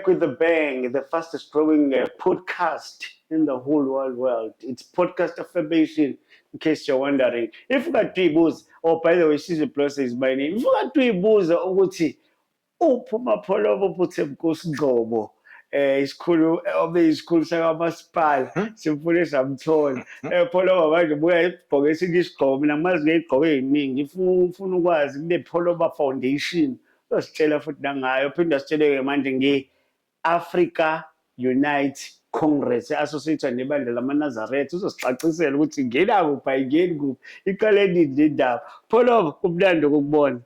back with the bang, the fastest growing podcast in the whole world. It's podcast affirmation, in case you're wondering. If you got three bulls, oh, by the way, Caesar Plus is my name. If you got three bulls, uphuma pholobo Thembinkosi Ngcobo isikhulu sakamasipala simfune samthola pholoba manje buya egqoke esinye isigqoko mina ngimazi ngey'gqoko ey'ningi ufuna ukwazi kune-Pholoba Foundation uzositshela futhi nangayo phinde asitshele-ke manje nge-Africa Unite Congress associated nebandla lamaNazaretha uzosicacisela ukuthi ingena kuphi ayingeni kuphi iqale nini le ndaba pholoba kumnandi ukukubona.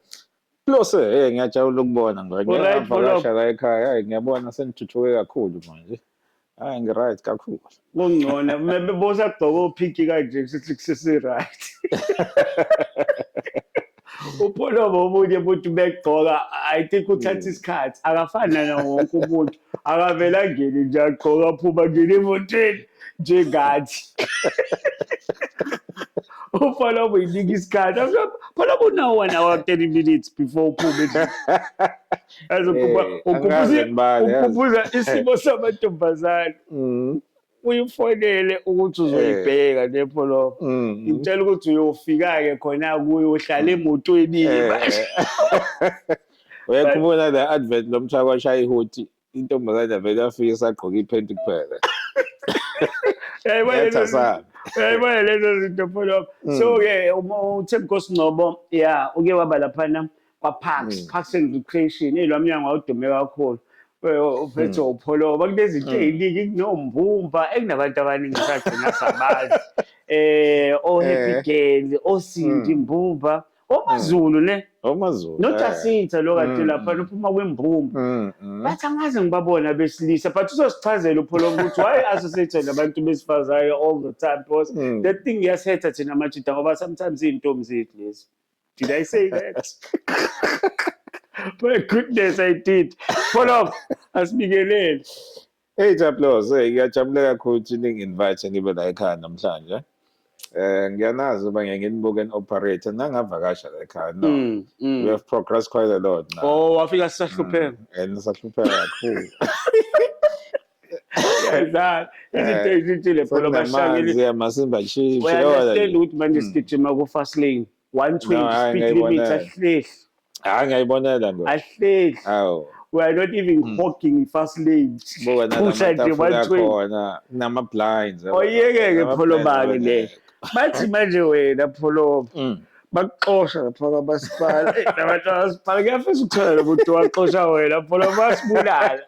Lose, ngiyajabula ukubona ngoba Alright, ngiyavakasha la ekhaya, ngiyabona senithuthuke kakhulu manje. Hayi ngi-right kakhulu. Kungcono bosagqoka ophiki kanje sithi kusesi-right. Upholoba omunye umuntu begqoka I think uthatha isikhathi akafani nawo wonke umuntu akavele angene nje agqoka aphuma ngene emotweni njengathi. Upholoba uyinika isikhathi pholoba unawo 1 hour 30 minutes before uphume ukhumbuza isimo samantombazane uyifonele ukuthi uzoyibheka le pholoba ngitshela ukuthi uyofika-ke khona kuyo uhlala emotweni uyakubona le advert lo mthwalo washaya ihoti intombazane vele afike isagqoka iphenti kuphela. Uyayibona lezo zinto pholoba. So-ke uThembinkosi Ngcobo uke waba laphana kwa-Parks and Recreation lo mnyango wawudume kakhulu uphethe upholoba kunezinto ey'ningi kunombumba ekunabantu abaningi sagcina sabazi o-Happy Girl oSindi Mbumba oMaZulu ne noJacinta lo kade laphana uphuma kwembumba bathi angaze ngibabona besilisa but uzosichazela upholoba ukuthi why associated nabantu besifazane all the time because that thing iyasetha thina majida ngoba sometimes iy'ntombi zethu lezi. Did I say that? My goodness, I did. Pholoba asibikelele. Hey Japlos, ngiyajabula kakhulu ukuthi ningi-invite ngibe la ekhaya namhlanje. Ngiyanazi uba ngiyangenibuka and-operator nangavakasha la ekhaya. No, we have progressed quite a lot now. Oh, wafika sisahlupheka. And sahlupheka kakhulu. Izinto ezithile pholoba shangile. Masimba chief. Uyaunderstand ukuthi manje sigijima ku-fast lane 120 speed limit ahleli. Ngiyayibonela ngoba. Ahleli. Awu. We are not even walking fast lane. Pusha nje 120. Nama-blinds. Oyeke-ke pholoba-ke le. Bathi manje wena pholoba bakuxosha lapha kwamasipala nabantu bakamasipala kuyafisa ukuthola lo muntu waxosha wena pholoba basibulala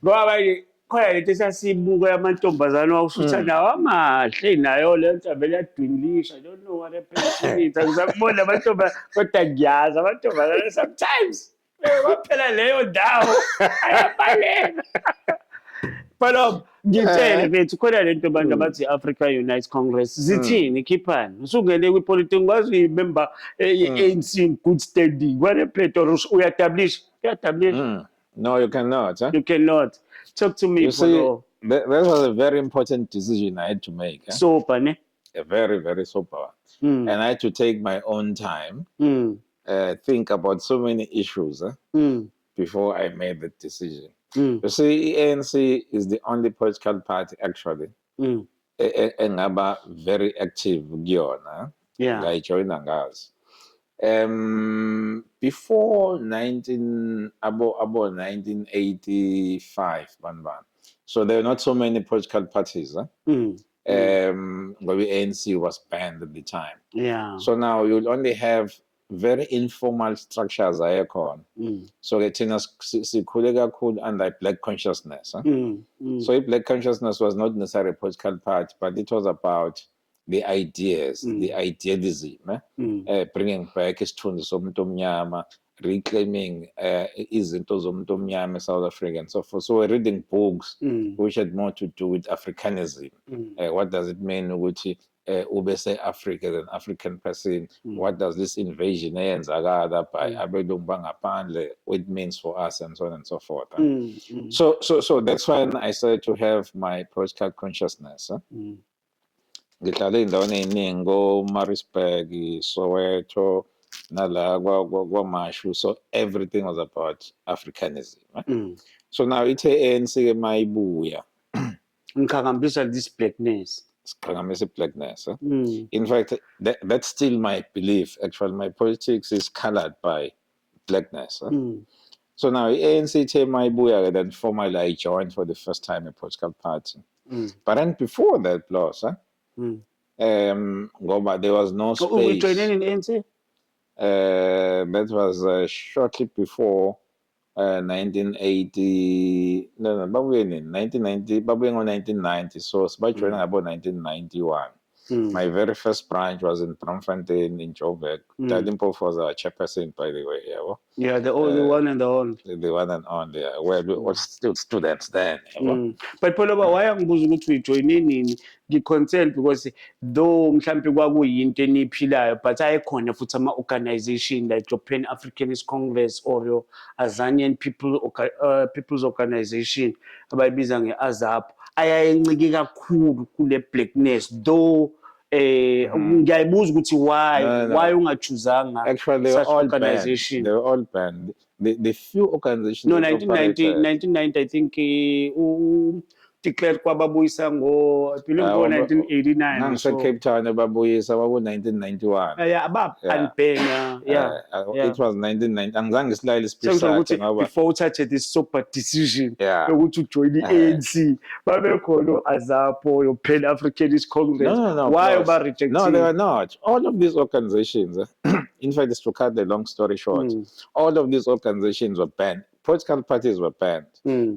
ngoba manje khona lento esasiyibuka yamantombazane wawusuthi nawo amahle nayo le nto vele yadwingisha I don't know what happened to it ngizakubona amantombazane kodwa ngiyazi amantombazane sometimes kwaphela leyo ndawo ayabaleka pholoba ngitshele bethu khona lento abantu abathi Africa Unite Congress zithini khiphani usungene kwipolitiki ngikwazi uyimember ANC in good standing kwaneplate or uyaestablish No, you cannot. You cannot. Talk to me. You see, that was a very important decision I had to make. Sober, ne? A very, very sober one. And I had to take my own time, think about so many issues before I made the decision. You see, ANC is the only political party actually engaba very active kuyona. I joined Angas. Before 1985, so there were not so many political parties. But the ANC was banned at the time. So now you'll only have very informal structures. So the could under black consciousness. So black consciousness was not necessarily a political party, but it was about the ideas, the idealism, bringing back isithunzi somuntu omnyama, reclaiming izinto zomuntu omnyama South Africa and so forth. So we're reading books which had more to do with Africanism. What does it mean ukuthi ube se-Africa, an African person? What does this invasion eyenzakala by abelungu bangaphandle, what it means for us and so on and so forth. So that's when I started to have my political consciousness. Ngihlale endaweni ey'ningi ko-Maritzburg, Soweto, nala kwamashu, so everything was about Africanism. Right? So now it's ANC mayibuya. Ngikhangambisa this blackness. Blackness. In fact, that's still my belief. Actually, my politics is colored by blackness. So now ANC mayibuya, then formally I joined for the first time a political party. But then before that, plus, there was no space. Oh, you joined in ANC? That was shortly before 1980. No, in 1990. Babuye in 1990. So by joining about 1991. My very first branch was in Bramfontein in Joburg. Thembinkosi was a chairperson, by the way. Yeah, the one and the only. The one and only. Well, we were still students then. But Poloba, why angibuza ukuthi uyijoyine nini? Ngi-concerned because though mhlampe kwakuyinto eniphilayo, but ayikhona futhi ama-organization like your Pan-Africanist Congress or your Azanian People's Organization abayibiza nge-AZAP ayayincike kakhulu kule blackness though ngiyayibuza ukuthi why ungachuzanga actually such organization. They were all banned. The few organizations. No, 1990 I think declared kwababuyisa I believe 1989 or so. Cape Town babuyisa 1991. Yeah, unbanned. Yeah. It was 1990. Angizange silale special before uthathe this sober decision ukuthi ujoin ANC babekhona AZAPO, your Pan-Africanist Congress. No, why are rejecting? No, they were not. All of these organizations, in fact, to cut the long story short, all of these organizations were banned. Political parties were banned.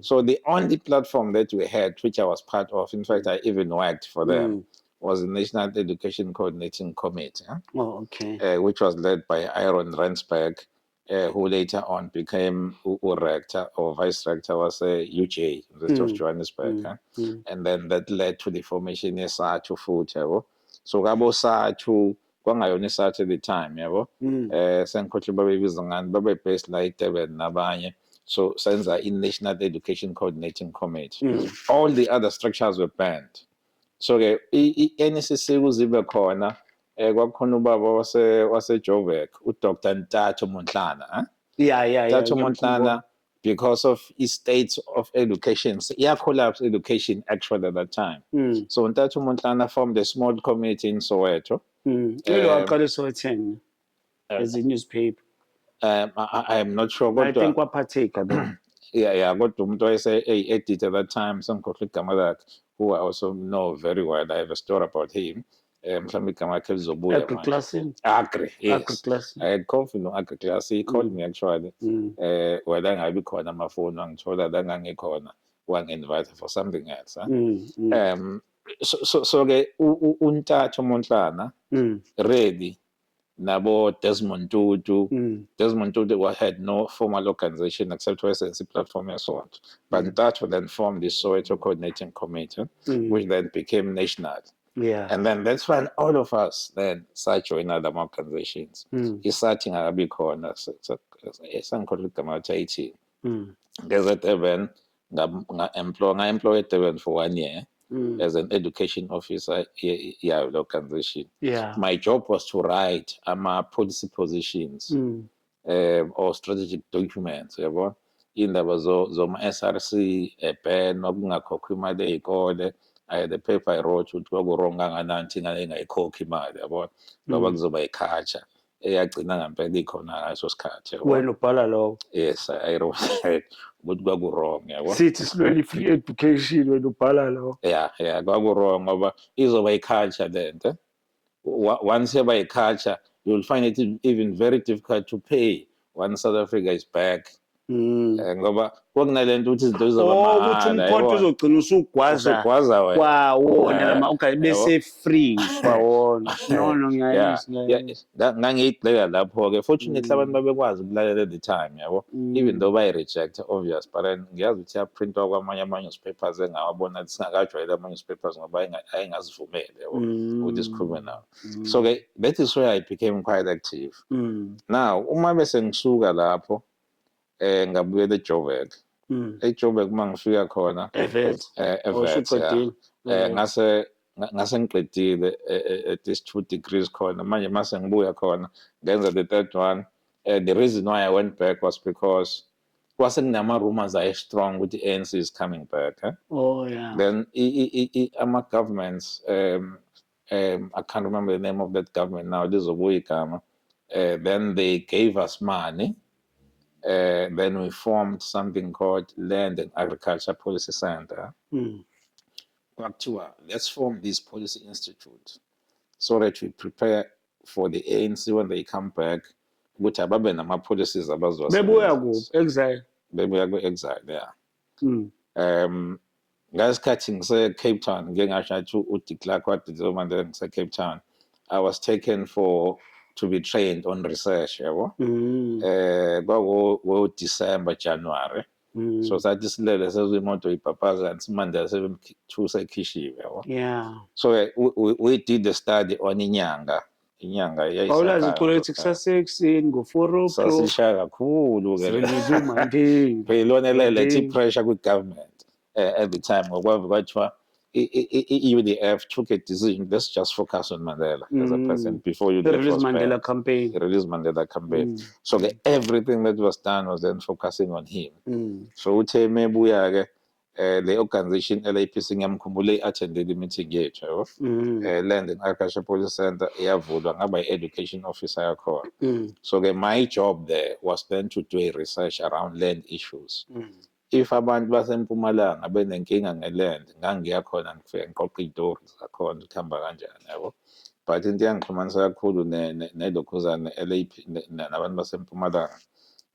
So the only platform that we had, which I was part of, in fact, I even worked for them, was the National Education Coordinating Committee. Oh, okay. Which was led by Aaron Rensberg, who later on became rector or vice rector, was UJ, University of Johannesburg. And then that led to the formation of SACHU futhi. So Gabo SACHU, kwangayona SACHU at the time, sengikhothe babebiza ngani, babe-based la eDurban nabanye. So senza in National Education Coordinating Committee. All the other structures were banned. So i-NCC kuzibe khona kwakukhona ubaba wase-Joburg, uDr. Ntatho Montlana. Ntatho Montlana, because of his state of education, collapsed education actually at that time. So Ntatho Montlana formed a small committee in Soweto. As a newspaper. I am not sure. I think what partaker though. Yeah. Got to say edit at that time. Some conflict who I also know very well. I have a story about him. Agri, yes. I had coffee no agri class. He called me actually. Whether I be called on my phone and told that I corner one invited for something else. So Ntatho Montlana ready. Nabo Desmond Tutu. Desmond Tutu had no formal organization except SNC platform and so on. But Ntatho then formed the Soweto Coordinating Committee, which then became national. Yeah. And then that's when all of us then start joining other organizations. He's starting Arabic corners. It's about 18. There's a Durban, I employed Durban for 1 year. As an education officer the organization. My job was to write policy positions or strategic documents. In there was SRC, a pen, I had a paper I wrote which was wrong and I call him out about a culture. Yes, I wrote that. Would go wrong. It's really free education when you parallel. Go wrong. Is of a culture then. Once you have a culture, you will find it even very difficult to pay once South Africa is back. Ngoba kwakunalento ukuthi izinto zizoba ukuthi umkhonto uzogcina usugwaza kwawona lama bese free kwawona no ngangiyibheka lapho-ke fortunately abantu babekwazi ukulalela at the time even though bayi-reject obvious but ngiyazi ukuthi yaprintwa kwamanye ama-newspapers engawabona singakajwayele ama-newspapers ngoba ayengazivumele ukuthi sikhulume nawo so-ke that is where I became quite active. Now uma bese ngisuka lapho ngabuyela eJoburg. eJoburg uma ngifika khona ngase ngase ngiqedile at this 2 degrees khona manje mase ngibuya khona ngenza the third one. The reason why I went back was because kwase kunama rumors are strong with the ANC is coming back. Oh yeah. Then ama governments I can't remember the name of that government now. This is a then they gave us money. Then we formed something called Land and Agriculture Policy Center. Let's form this policy institute so that we prepare for the ANC when they come back. Which ababe nama policies bebuya ku exile. Bebuya ku exile, yeah. Ngasikhathi ngise Cape Town ngeke ngasho athi uDeclerk waDizzo Mandela ngise Cape Town. I was taken to be trained on research, yabo. Kwaku December, January. So sathi silele sezimoto ipapaza and Mandela sebemthuse ekhishiwe, yabo. Yeah. So we did the study on inyanga Awulazi politics sasekuseni ngo4 o'clock. Sasishaya kakhulu ke. Selizu Mandela. Phela lethi pressure ku government at the time ngoba kwathiwa UDF took a decision, let's just focus on Mandela as a president before you release Mandela campaign. Release Mandela campaign. So everything that was done was then focusing on him. So uthe mebuya ke the organization LAPC ngiyamkhumbula attended the meeting yethu, Land and Agriculture Policy Center yavulwa ngaba education officer yakhona. So my job there was then to do a research around land issues. If abantu baseMpumalanga benenkinga ngeland ngangiya khona ngifike ngiqoqa izitori zakhona ukuhamba kanjani, yabo. But into engixhumanisa kakhulu nelokhuzana LAP nabantu baseMpumalanga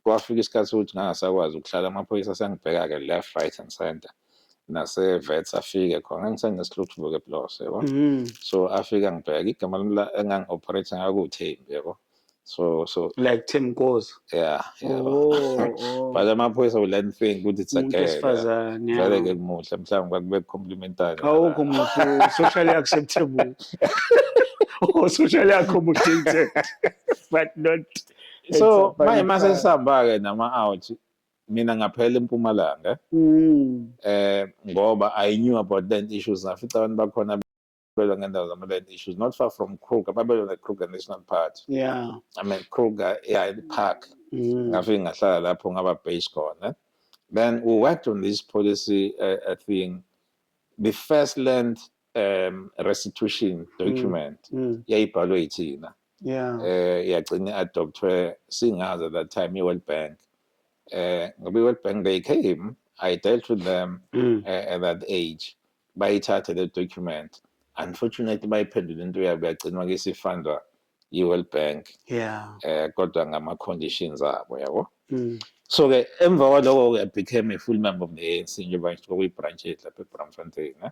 kwafika isikhathi sokuthi ngangasakwazi ukuhlala amaphoyisa asengibheka ke left, right and center nase vets afike khona ngisenesihluthu ke plus, yabo. So afika ngibheka igama la engangi operate ngaku Thembi, yabo. So like Thembinkosi. Yeah. Oh. But amaphoyisa will learn thing ukuthi it's a girl. Vele ke muhle mhlawumbe kwakube complimentary. Awukho muhle, socially acceptable. Oh, socially accommodated. But not. So mase sihamba ke nama out mina ngaphela eMpumalanga. Ngoba I knew about land issues nafica abantu bakhona ngendawo zama-land issues not far from Kruger, babelwe the Kruger National Park. Yeah. I mean Kruger, yeah, the park. Ngafika ngahlala lapho ngaba base khona. Then we worked on this policy thing. The first land restitution document yayibhalwe yithina. Yeah. Yagcina adoptwe singazi at that time i-World Bank. World Bank, they came, I dealt with them at that age. Bayithathe the document. Unfortunately, bayiphendula into yabo yagcinwa ke sifundwa i-World Bank. Yeah. Kodwa ngama-conditions abo, yabo. So ke emva kwaloko I became a full member of the ANC njengoba kwi-branch yethu lapha eBramfontein.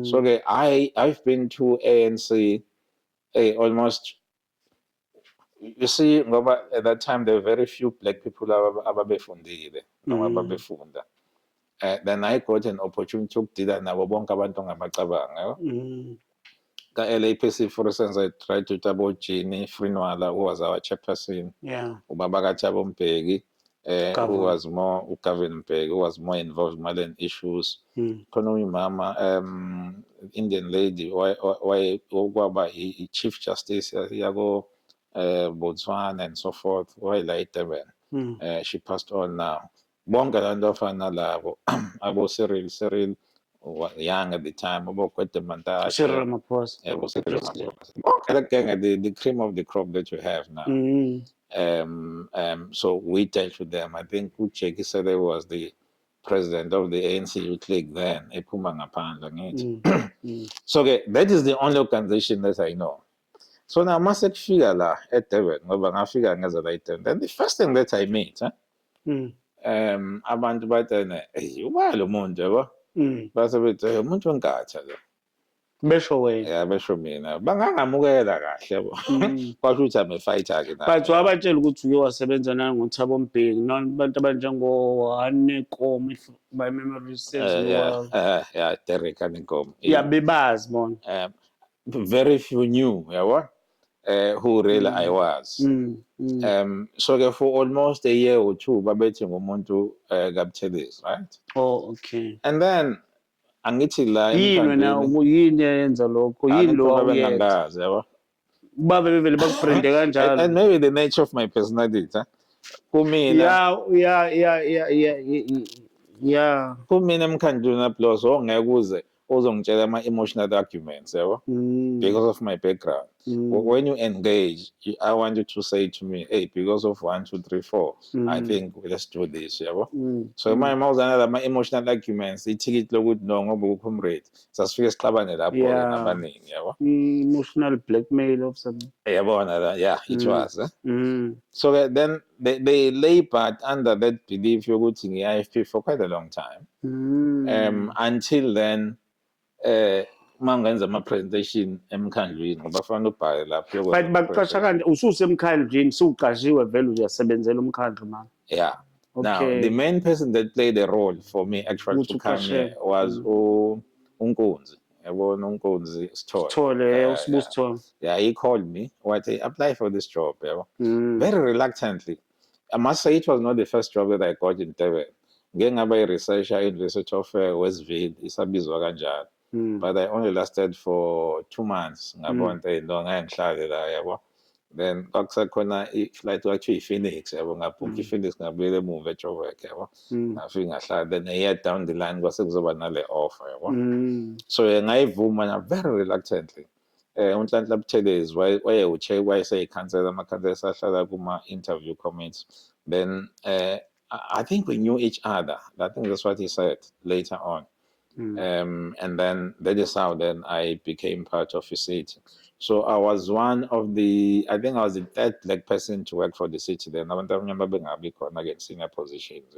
So ke I've been to ANC almost. You see, ngoba at that time there were very few black people ababefundile noma ababefunda. Then I got an opportunity ukudila nabo bonke abantu ngamacabanga. Ka-LAPC, for instance, I tried to tabo Jenny Frinwala, who was our chairperson. Yeah. Ubaba Chabo Mpegi, who was more Ukavin Mpegi, who was more involved in land issues. Konomi Mama, Indian lady, why Chief Justice Yago Botswana and so forth. Why later when she passed on now. Bongalando Fanalabo, Abo Cyril young at the time, about quite the montage. The cream of the crop that you have now. So we dealt with them. I think Ucheki said he was the president of the ANC Youth League then. So that is the only organization that I know. So now I must figure at Devon, then the first thing that I made, abantu bathene ubalo umuntu yabo base bethi umuntu ongatsha lo besho wena yeah besho mina bangangamukela kahle yabo kwasho ukuthi I'm a fighter ke but wabatshela ukuthi uye wasebenza nani ngoThabo Mbeki nabantu abanjengo Hanekom if my memory serves me well yeah Derek Hanekom yeah bebazi bona very few knew yabo who really I was. So for almost a year or two, babethi ngumuntu kaButhelezi, right? Oh, okay. And then angithi la yini wena yini yenza lokho yini lo awuyenza bengangazi yabo babe bevele bakufriende kanjalo and maybe the nature of my personality kumina yeah kumina emkhandlwini applause ongeke uze uzongitshela ama-emotional arguments yabo because of my background. When you engage, I want you to say to me, hey, because of 1, 2, 3, 4, I think let's do this. So my emotional arguments, ithikithi lokuthi no ngoba ukumrate. Sasifike sixabane lapho ke nabaningi, yabo. Emotional blackmail of some. Yabona, yeah, it was. So then they labored under that belief yokuthi ngi-IFP for quite a long time. Until then, mangenza ama-presentation emkhandlwini ngoba fanele ubhale lapho but bakuqasha kanti ususemkhandlwini suqashiwe vele uyasebenzela umkhandlu manje yeah now the main person that played a role for me actually to come here was uNkunzi yabona uNkunzi Sithole uSibusithole yeah he called me wathi apply for this job yabo very reluctantly. I must say it was not the first job that I got in Durban. Ngeke ngaba i-researcher University of Westville isabizwa kanjalo. But I only lasted for 2 months. Ngabona into ngihlale la yabo. Then kwakusekhona i-flight kwathiwa i-Phoenix yabo ngabhukha i-Phoenix ngabuyela emuva eJoburg yabo. Ngafika ngahlala then a year down the line kwase kuzoba nale offer yabo. So ngayivuma very reluctantly. uNhlanhla Buthelezi wayeseyikhansela amakhansela asahlala kuma-interview committees. Then I think we knew each other. I think that's what he said later on. And then that is how then I became part of the city. So I was one of the, I think I was the third black person to work for the city then. I remember being a senior positions.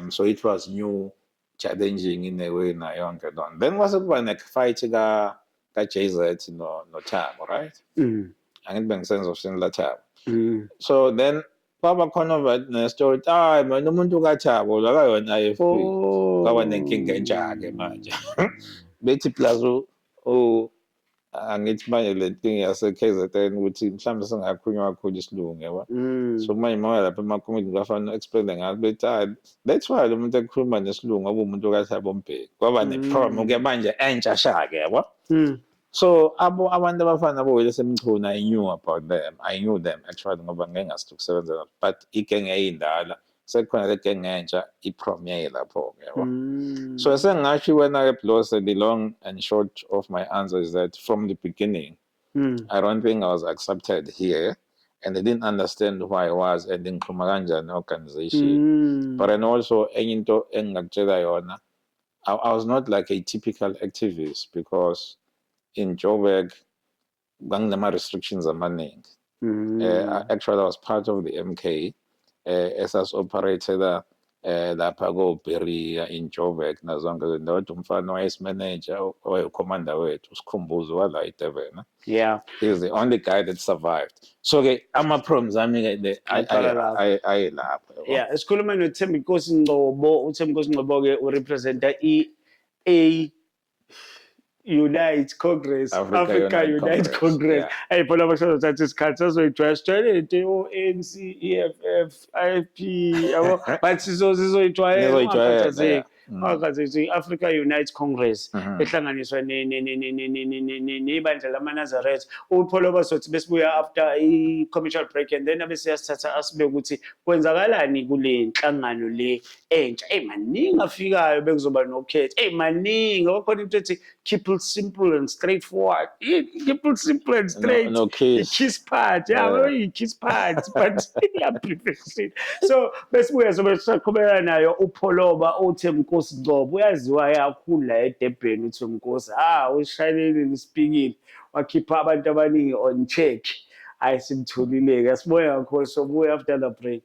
So it was new, challenging in a way. Then was it when I fight ka-JZ no Thabo, right? Angithi sense of similar Thabo. So then kwaba khona ne-story hayi mina umuntu kaThabo la kayona IFP kwaba nenkinga enjake manje bethi plus angithi manje le nkinga yase-KZN ukuthi mhlawumbe singakhulunywa kakhulu isilungu yabo so manje mawuya lapha emakomiti kufanele explain ngathi bethi hayi that's why lo muntu ekhuluma nesilungu ngoba umuntu kaThabo Mbeki kwaba ne-problem-ke manje entshasha-ke yabo. So abantu abafana boWillie Semchuna, I knew about them. I knew them actually ngoba ngeke ngasithi ukusebenza but igenge eyindala sekukhona le genge entsha i-premiere lapho yabo. So sengasho wena ke Bloss, the long and short of my answer is that from the beginning I don't think I was accepted here and I didn't understand who I was and ngikhuluma kanjani organization. But and also enye into engingakutshela yona I was not like a typical activist because in Joburg, gangnama restrictions amaningi. Actually, I was part of the MK as operated lapha ko-Beria in Joburg nazonke ndoda umfana wayesi-manager owaye-commander wethu uSikhumbuzo wala eDurban. Yeah. He's the only guy that survived. So-ke ama-problems ami-ke ayelapho. Yeah, esikhuluma noThembinkosi Ngcobo. uThembinkosi Ngcobo-ke urepresenta i-A Unite Congress, Africa Unite Congress. Hey, phela abasho thatha isikhathi sazoyijwayela o-ANC, EFF, IFP yabo but sizoyijwayela ungakhathazeki Africa Unite Congress ehlanganiswa nebandla lamaNazaretha. uPholo bazothi besibuya after i-commercial break and then abesiyasithatha asibeke ukuthi kwenzakalani kule nhlangano le entsha. Maningi afikayo bekuzoba nokhetho. Maningi wakhona into ethi keep it simple and straightforward. Keep it simple and straight. No kiss. Kiss part. Yeah, kiss part. But yeah, perfection. So besibuya sobe saqhubeka nayo uPholoba uThembinkosi Ngcobo. Uyaziwa kakhulu la eDurban uThembinkosi. Ushayelile nispikile. Wakhipha abantu abaningi on check. Simtholile-ke. Asibonge kakhulu. So buya after the break.